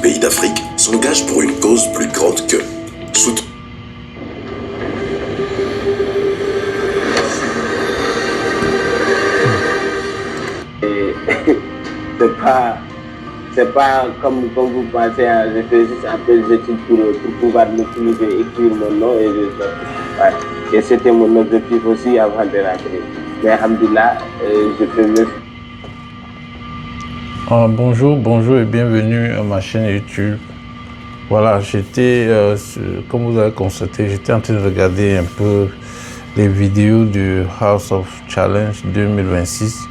pays d'Afrique s'engagent pour une cause plus grande qu'eux. C'est pas comme vous pensez, hein, je fais juste un peu d'études pour pouvoir m'utiliser, écrire mon nom et c'était mon objectif aussi avant de rentrer. Mais alhamdoulilah, je peux mieux. Bonjour et bienvenue à ma chaîne YouTube. Voilà, comme vous avez constaté, j'étais en train de regarder un peu les vidéos du House of Challenge 2026.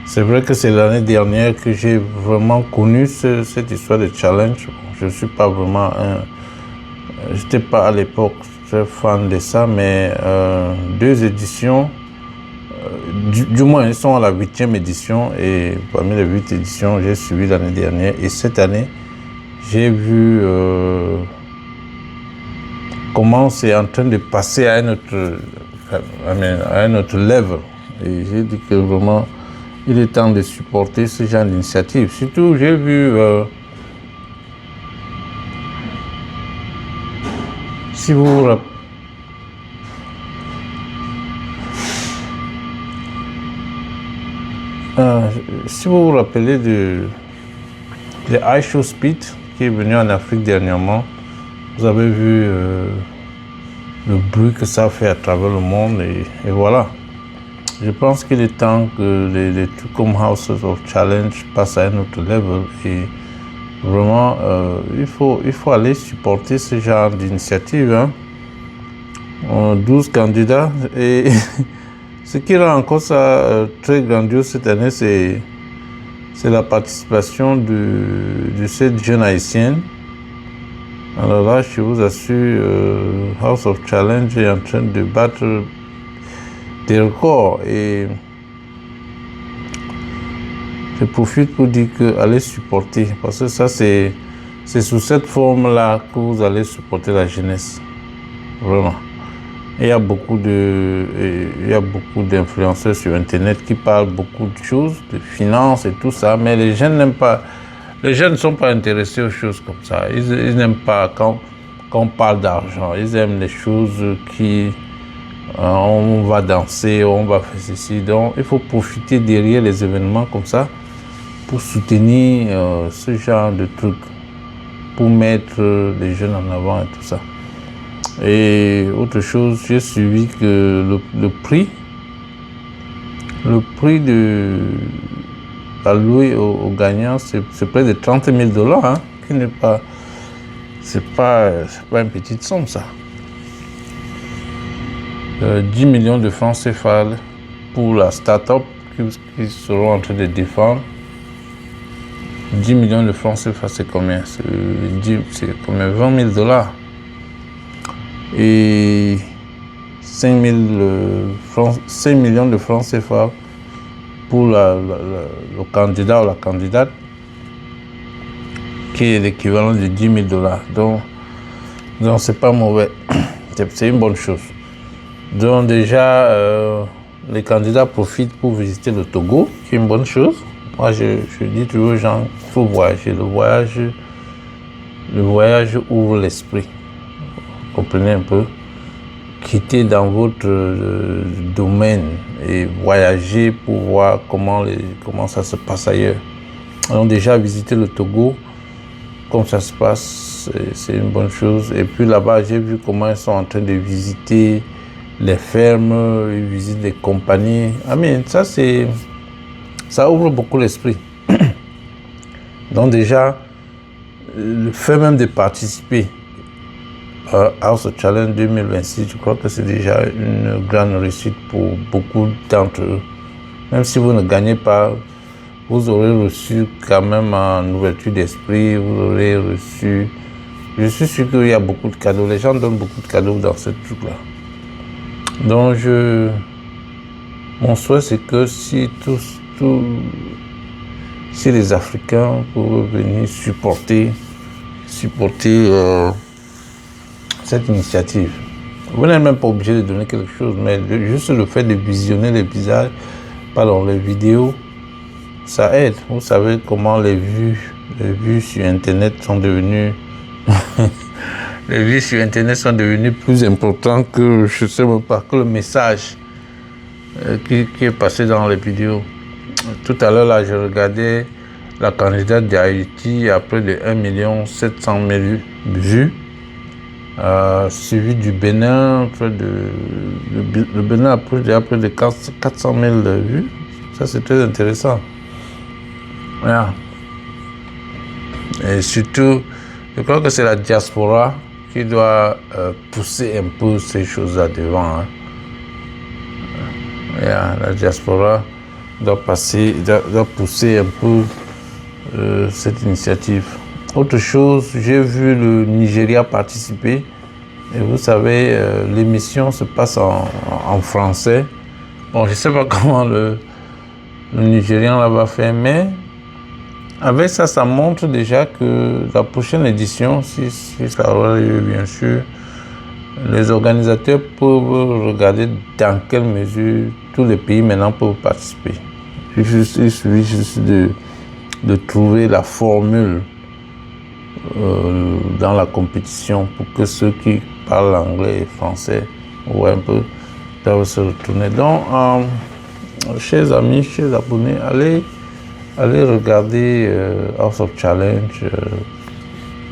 C'est vrai que c'est l'année dernière que j'ai vraiment connu cette histoire de challenge. Je ne suis pas vraiment j'étais pas à l'époque très fan de ça, mais 2 éditions, du moins ils sont à la 8e édition et parmi les 8 éditions, j'ai suivi l'année dernière et cette année, j'ai vu comment c'est en train de passer à un autre level. Et j'ai dit que vraiment, il est temps de supporter ce genre d'initiative. Surtout, j'ai vu, si vous vous rappelez de iShow Speed qui est venu en Afrique dernièrement, vous avez vu le bruit que ça fait à travers le monde et voilà. Je pense qu'il est temps que les trucs comme House of Challenge passent à un autre level et vraiment il faut aller supporter ce genre d'initiative. Hein. 12 candidats et ce qui rend encore ça très grandiose cette année, c'est la participation de cette jeune haïtienne. Alors là, je vous assure, House of Challenge est en train de battre des records et je profite pour dire que allez supporter parce que ça c'est sous cette forme là que vous allez supporter la jeunesse vraiment. Et il y a beaucoup d'influenceurs sur internet qui parlent beaucoup de choses, de finances et tout ça, mais les jeunes n'aiment pas, les jeunes ne sont pas intéressés aux choses comme ça. Ils n'aiment pas quand on parle d'argent, ils aiment les choses qui on va danser, on va faire ceci. Donc, il faut profiter derrière les événements comme ça pour soutenir ce genre de trucs, pour mettre les jeunes en avant et tout ça. Et autre chose, j'ai suivi que le prix alloué aux gagnants, c'est près de $30,000, hein, qui n'est pas, c'est pas une petite somme ça. 10 millions de francs CFA pour la start-up qui seront en train de défendre. 10 millions de francs CFA, c'est combien? C'est combien? $20,000. Et 5 millions de francs CFA pour le candidat ou la candidate, qui est l'équivalent de $10,000. Donc c'est pas mauvais. C'est une bonne chose. Donc déjà, les candidats profitent pour visiter le Togo, qui est une bonne chose. Moi, je dis toujours aux gens qu'il faut voyager. Le voyage ouvre l'esprit. Vous comprenez un peu? Quittez dans votre domaine et voyager pour voir comment ça se passe ailleurs. Donc déjà, visiter le Togo, comme ça se passe, c'est une bonne chose. Et puis là-bas, j'ai vu comment ils sont en train de visiter les fermes, ils visitent les compagnies. Ça ouvre beaucoup l'esprit. Donc déjà, le fait même de participer à House of Challenge 2026, je crois que c'est déjà une grande réussite pour beaucoup d'entre eux. Même si vous ne gagnez pas, vous aurez reçu quand même en ouverture d'esprit, vous aurez reçu... Je suis sûr qu'il y a beaucoup de cadeaux. Les gens donnent beaucoup de cadeaux dans ce truc-là. Donc, mon souhait, c'est que si les Africains pouvaient venir supporter cette initiative. Vous n'êtes même pas obligé de donner quelque chose, mais juste le fait de visionner les visages, les vidéos, ça aide. Vous savez comment les vues Les vues sur Internet sont devenues... les vues sur Internet sont devenues plus importantes que, je sais même pas, que le message qui est passé dans les vidéos. Tout à l'heure, là, je regardais la candidate d'Haïti à près de 1 700 000 vues. Suivi du Bénin, le Bénin a près de 400 000 vues. Ça, c'est très intéressant. Voilà. Et surtout, je crois que c'est la diaspora qui doit pousser un peu ces choses-là devant. Hein. La diaspora doit pousser un peu cette initiative. Autre chose, j'ai vu le Nigeria participer. Et vous savez, l'émission se passe en français. Bon, je ne sais pas comment le Nigérian là va faire, mais avec ça, ça montre déjà que la prochaine édition, si ça aura lieu, bien sûr, les organisateurs peuvent regarder dans quelle mesure tous les pays maintenant peuvent participer. Il suffit juste de trouver la formule dans la compétition pour que ceux qui parlent anglais et français ou un peu doivent se retourner. Donc, chers amis, chers abonnés, allez regarder House of Challenge,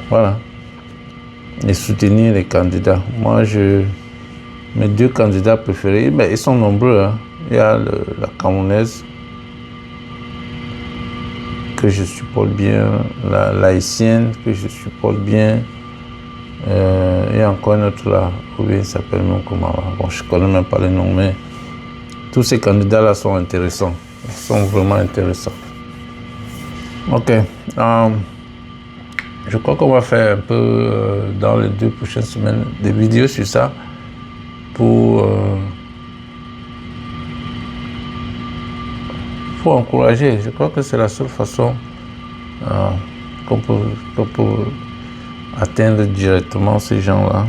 voilà, et soutenir les candidats. Moi, mes 2 candidats préférés, ben, ils sont nombreux. Hein. Il y a la Camerounaise, que je supporte bien, la haïtienne que je supporte bien, et encore une autre là, ou bien il s'appelle même comment là. Bon, je ne connais même pas les noms, mais tous ces candidats là sont intéressants, ils sont vraiment intéressants. Ok, je crois qu'on va faire un peu dans les 2 prochaines semaines des vidéos sur ça pour encourager. Je crois que c'est la seule façon qu'on peut atteindre directement ces gens-là.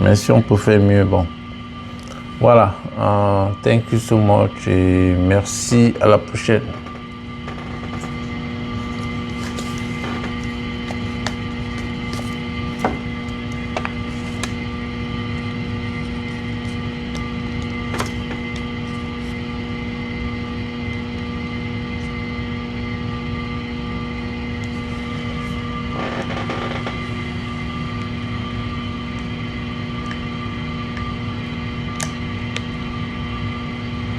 Mais si on peut faire mieux, bon. Voilà. Thank you so much et merci. À la prochaine.